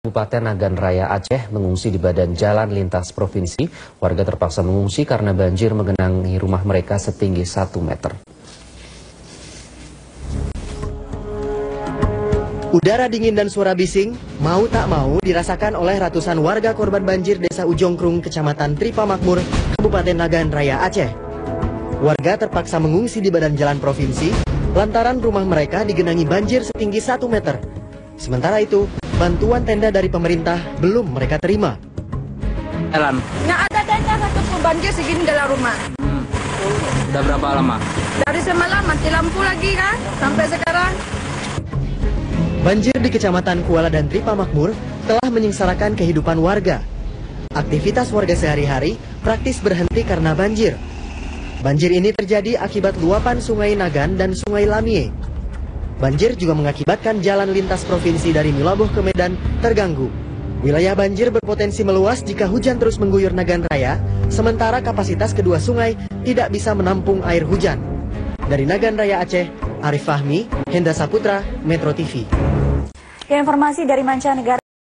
Kabupaten Nagan Raya Aceh mengungsi di badan jalan lintas provinsi. Warga terpaksa mengungsi karena banjir menggenangi rumah mereka setinggi 1 meter. Udara dingin dan suara bising, mau tak mau dirasakan oleh ratusan warga korban banjir Desa Ujongkrung, Kecamatan Tripa Makmur, Kabupaten Nagan Raya Aceh. Warga terpaksa mengungsi di badan jalan provinsi lantaran rumah mereka digenangi banjir setinggi 1 meter. Sementara itu, bantuan tenda dari pemerintah belum mereka terima. Nggak ada tenda satupun, banjir segini dalam rumah. Udah berapa lama? Dari semalam mati lampu lagi kan, sampai sekarang. Banjir di Kecamatan Kuala dan Tripa Makmur telah menyengsarakan kehidupan warga. Aktivitas warga sehari-hari praktis berhenti karena banjir. Banjir ini terjadi akibat luapan Sungai Nagan dan Sungai Lamie. Banjir juga mengakibatkan jalan lintas provinsi dari Milaboh ke Medan terganggu. Wilayah banjir berpotensi meluas jika hujan terus mengguyur Nagan Raya, sementara kapasitas kedua sungai tidak bisa menampung air hujan. Dari Nagan Raya Aceh, Arif Fahmi, Hendra Saputra, Metro TV. Informasi dari mancanegara.